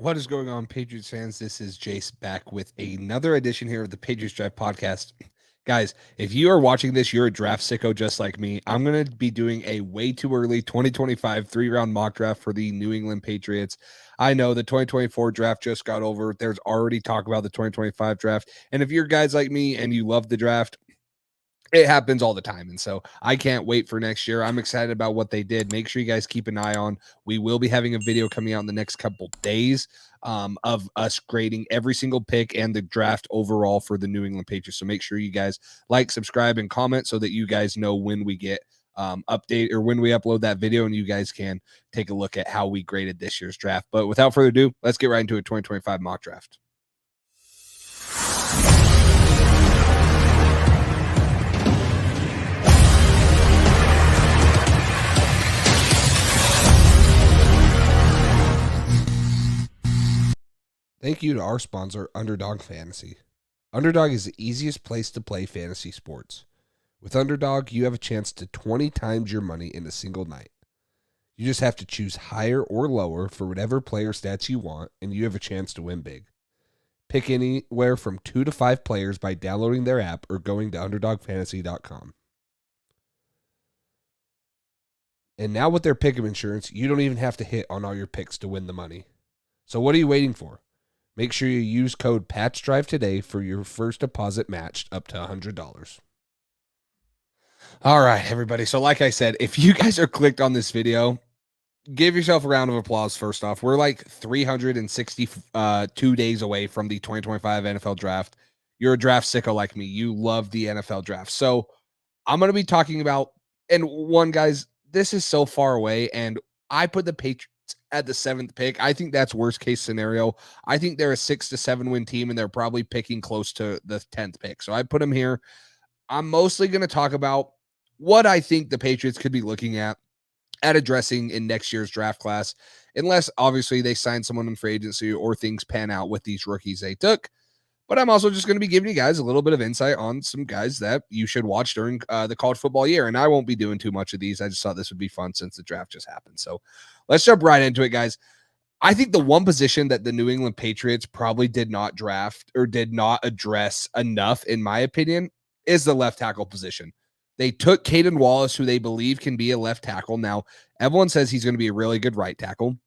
What is going on, Patriots fans? This is Jace back with another edition here of the Patriots Drive podcast. Guys, if you are watching this, you're a draft sicko just like me. I'm going to be doing a way too early 2025 three-round mock draft for the New England Patriots. I know the 2024 draft just got over. There's already talk about the 2025 draft. And if you're guys like me and you love the draft, it happens all the time. And so I can't wait for next year. I'm excited about what they did. Make sure you guys keep an eye on. We will be having a video coming out in the next couple days of us grading every single pick and the draft overall for the New England Patriots. So make sure you guys like, subscribe, and comment so that you guys know when we get update or when we upload that video, and you guys can take a look at how we graded this year's draft. But without further ado, let's get right into a 2025 mock draft. Thank you to our sponsor, Underdog Fantasy. Underdog is the easiest place to play fantasy sports. With Underdog, you have a chance to 20 times your money in a single night. You just have to choose higher or lower for whatever player stats you want, and you have a chance to win big. Pick anywhere from 2 to 5 players by downloading their app or going to UnderdogFantasy.com. And now with their pick'em insurance, you don't even have to hit on all your picks to win the money. So what are you waiting for? Make sure you use code PATCHDRIVE today for your first deposit matched up to $100. All right, everybody. So like I said, if you guys are clicked on this video, give yourself a round of applause first off. We're like 362 days away from the 2025 NFL draft. You're a draft sicko like me. You love the NFL draft. So I'm going to be talking about, and one, guys, this is so far away, and I put the Patriots at the 7th pick. I think that's worst case scenario. I think they're a 6 to 7 win team, and they're probably picking close to the 10th pick. So I put them here. I'm mostly going to talk about what I think the Patriots could be looking at addressing in next year's draft class, unless obviously they sign someone in free agency or things pan out with these rookies they took. But I'm also just going to be giving you guys a little bit of insight on some guys that you should watch during the college football year. And I won't be doing too much of these. I just thought this would be fun since the draft just happened. So let's jump right into it, guys. I think the one position that the New England Patriots probably did not draft or did not address enough, in my opinion, is the left tackle position. They took Caden Wallace, who they believe can be a left tackle. Now, everyone says he's going to be a really good right tackle.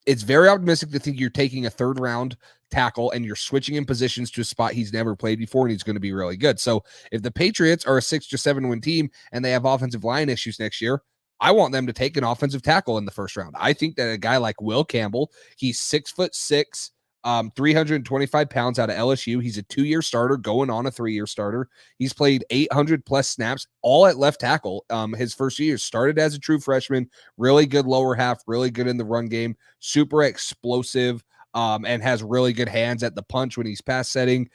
It's very optimistic to think you're taking a 3rd round tackle and you're switching in positions to a spot he's never played before, and he's going to be really good. So if the Patriots are a 6 to 7 win team and they have offensive line issues next year, I want them to take an offensive tackle in the 1st round. I think that a guy like Will Campbell, he's 6'6", 325 pounds out of LSU. He's a 2-year starter going on a 3-year starter. He's played 800 plus snaps, all at left tackle. His first year started as a true freshman, really good lower half, really good in the run game, super explosive, and has really good hands at the punch when he's pass setting,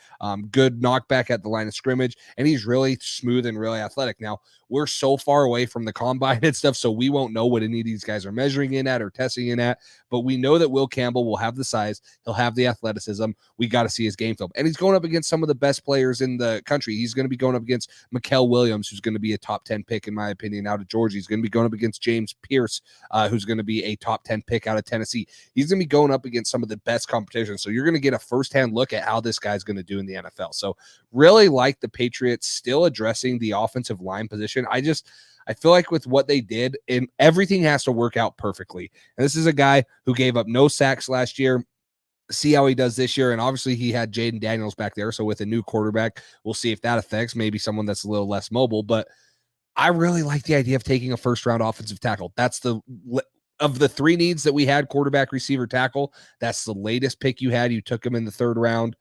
good knockback at the line of scrimmage, and he's really smooth and really athletic. Now, we're so far away from the combine and stuff, so we won't know what any of these guys are measuring in at or testing in at, but we know that Will Campbell will have the size, he'll have the athleticism. We got to see his game film. And he's going up against some of the best players in the country. He's going to be going up against Mikael Williams, who's going to be a top 10 pick, in my opinion, out of Georgia. He's going to be going up against James Pierce, who's going to be a top 10 pick out of Tennessee. He's going to be going up against some of the best competition. So you're going to get a firsthand look at how this guy's going to do in the NFL. So really like the Patriots still addressing the offensive line position. I feel like with what they did, and everything has to work out perfectly. And this is a guy who gave up no sacks last year. See how he does this year. And obviously he had Jaden Daniels back there. So with a new quarterback, we'll see if that affects maybe someone that's a little less mobile. But I really like the idea of taking a 1st round offensive tackle. That's of the 3 needs that we had, quarterback, receiver, tackle, that's the latest pick you had. You took him in the 3rd round.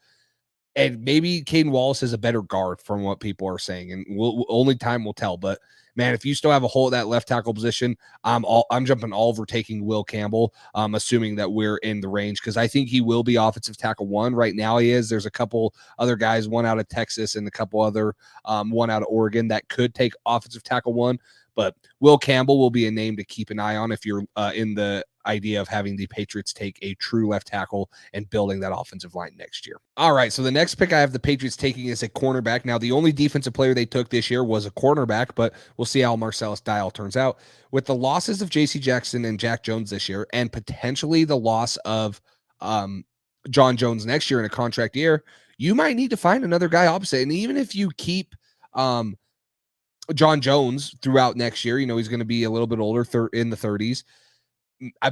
And maybe Caden Wallace is a better guard from what people are saying. And only time will tell. But man, if you still have a hole at that left tackle position, I'm jumping all over taking Will Campbell, assuming that we're in the range, because I think he will be offensive tackle 1. Right now he is. There's a couple other guys, one out of Texas and a couple other, one out of Oregon, that could take offensive tackle 1. But Will Campbell will be a name to keep an eye on if you're in the idea of having the Patriots take a true left tackle and building that offensive line next year. All right, so the next pick I have the Patriots taking is a cornerback. Now, the only defensive player they took this year was a cornerback, but we'll see how Marcellus Dial turns out. With the losses of J.C. Jackson and Jack Jones this year, and potentially the loss of John Jones next year in a contract year, you might need to find another guy opposite. And even if you keep John Jones throughout next year, he's going to be a little bit older, in the 30s.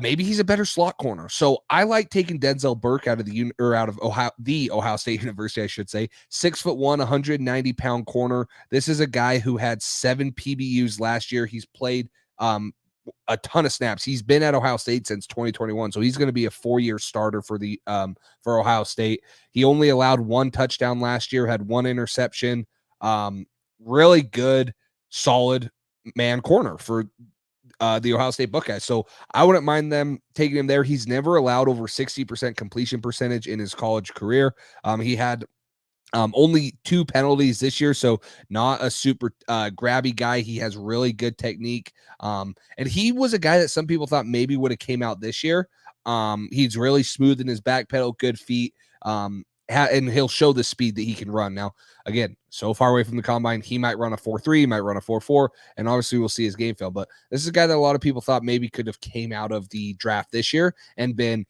Maybe he's a better slot corner. So I like taking Denzel Burke out of Ohio State University, I should say. 6'1", 190-pound corner. This is a guy who had 7 PBUs last year. He's played a ton of snaps. He's been at Ohio State since 2021, so he's going to be a 4-year starter for Ohio State. He only allowed 1 touchdown last year, had 1 interception. Really good, solid man corner for the Ohio State Buckeyes. So I wouldn't mind them taking him there. He's never allowed over 60% completion percentage in his college career. He had only 2 penalties this year, so not a super grabby guy. He has really good technique. And he was a guy that some people thought maybe would have came out this year. He's really smooth in his back pedal, good feet. And he'll show the speed that he can run. Now, again, so far away from the combine, he might run a 4.3, he might run a 4.4, and obviously we'll see his game film. But this is a guy that a lot of people thought maybe could have came out of the draft this year and been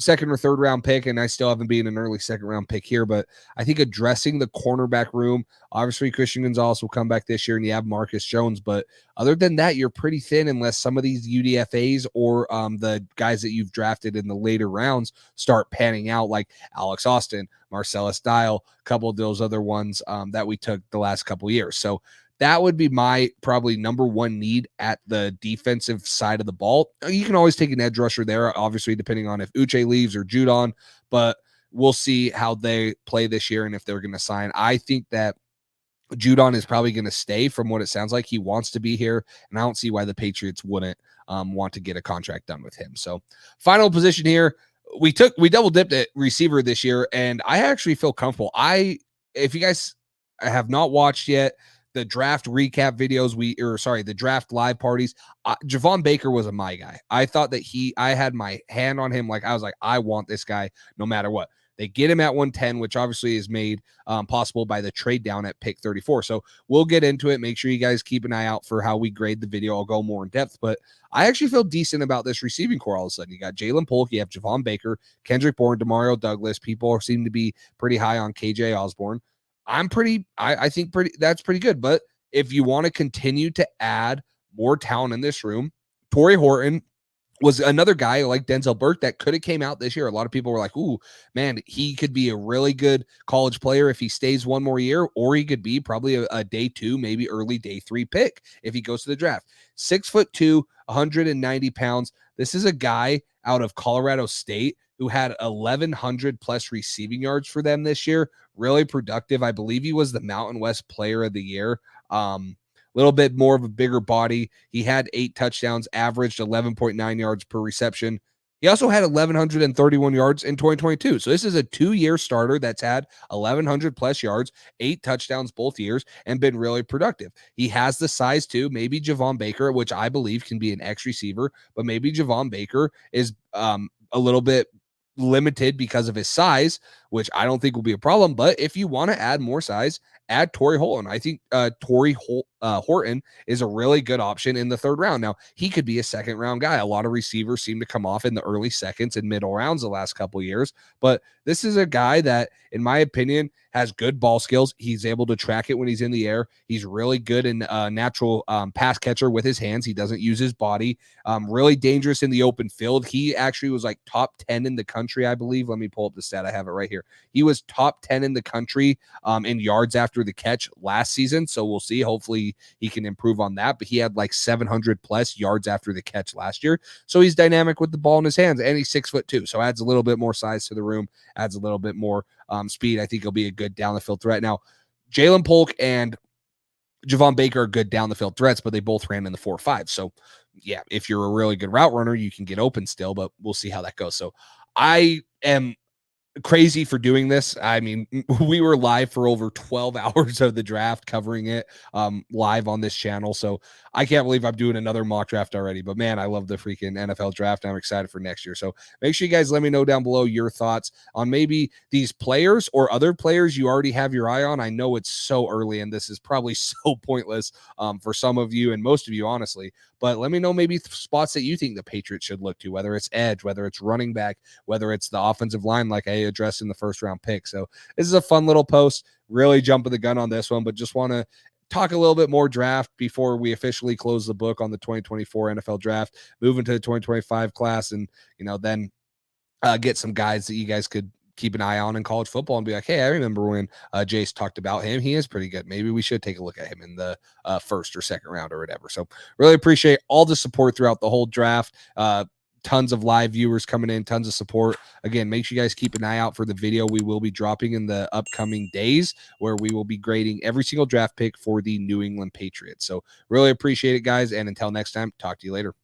second or third round pick, and I still haven't been an early second round pick here, but I think addressing the cornerback room, obviously Christian Gonzalez will come back this year, and you have Marcus Jones, but other than that, you're pretty thin unless some of these UDFAs or the guys that you've drafted in the later rounds start panning out, like Alex Austin, Marcellus Dial, a couple of those other ones that we took the last couple of years. So that would be my probably number 1 need at the defensive side of the ball. You can always take an edge rusher there, obviously, depending on if Uche leaves or Judon, but we'll see how they play this year and if they're going to sign. I think that Judon is probably going to stay from what it sounds like. He wants to be here, and I don't see why the Patriots wouldn't want to get a contract done with him. So final position here, we double dipped at receiver this year, and I actually feel comfortable. If you guys have not watched yet, the draft recap videos, the draft live parties, Javon Baker was my guy. I thought that I had my hand on him. I was like, I want this guy no matter what. They get him at 110, which obviously is made possible by the trade down at pick 34. So we'll get into it. Make sure you guys keep an eye out for how we grade the video. I'll go more in depth, but I actually feel decent about this receiving core all of a sudden. You got Jalen Polk, you have Javon Baker, Kendrick Bourne, Demario Douglas. People seem to be pretty high on KJ Osborne. I think that's pretty good. But if you want to continue to add more talent in this room, Torrey Horton was another guy like Denzel Burke that could have came out this year. A lot of people were like, ooh, man, he could be a really good college player if he stays 1 more year, or he could be probably a day 2, maybe early day 3 pick if he goes to the draft. 6'2", 190 pounds. This is a guy out of Colorado State who had 1,100 plus receiving yards for them this year. Really productive. I believe he was the Mountain West Player of the Year. Little bit more of a bigger body. He had 8 touchdowns, averaged 11.9 yards per reception. He also had 1,131 yards in 2022. So this is a 2-year starter that's had 1,100 plus yards, 8 touchdowns both years, and been really productive. He has the size too. Maybe Javon Baker, which I believe can be an X receiver, but maybe Javon Baker is a little bit limited because of his size, which I don't think will be a problem. But if you want to add more size, add Torrey Horton. I think Torrey Horton is a really good option in the 3rd round. Now, he could be a 2nd round guy. A lot of receivers seem to come off in the early seconds and middle rounds the last couple of years. But this is a guy that, in my opinion, has good ball skills. He's able to track it when he's in the air. He's really good in natural pass catcher with his hands. He doesn't use his body. Really dangerous in the open field. He actually was like top 10 in the country, I believe. Let me pull up the stat. I have it right here. He was top 10 in the country in yards after the catch last season. So we'll see. Hopefully he can improve on that. But he had like 700 plus yards after the catch last year. So he's dynamic with the ball in his hands, and he's 6'2". So adds a little bit more size to the room, adds a little bit more speed. I think he'll be a good down the field threat. Now, Jalen Polk and Javon Baker are good down the field threats, but they both ran in the 4.5. So yeah, if you're a really good route runner, you can get open still, but we'll see how that goes. So I am crazy for doing this. I mean, we were live for over 12 hours of the draft covering it live on this channel. So I can't believe I'm doing another mock draft already. But man, I love the freaking NFL draft. And I'm excited for next year. So make sure you guys let me know down below your thoughts on maybe these players or other players you already have your eye on. I know it's so early and this is probably so pointless for some of you and most of you, honestly. But let me know maybe spots that you think the Patriots should look to, whether it's edge, whether it's running back, whether it's the offensive line, like I addressed in the first round pick. So this is a fun little post, really jumping the gun on this one, but just want to talk a little bit more draft before we officially close the book on the 2024 NFL draft, move into the 2025 class, and, then get some guys that you guys could keep an eye on in college football and be like, hey, I remember when Jace talked about him. He is pretty good. Maybe we should take a look at him in the first or second round or whatever. So really appreciate all the support throughout the whole draft. Tons of live viewers coming in, tons of support. Again, make sure you guys keep an eye out for the video we will be dropping in the upcoming days where we will be grading every single draft pick for the New England Patriots. So really appreciate it, guys. And until next time, talk to you later.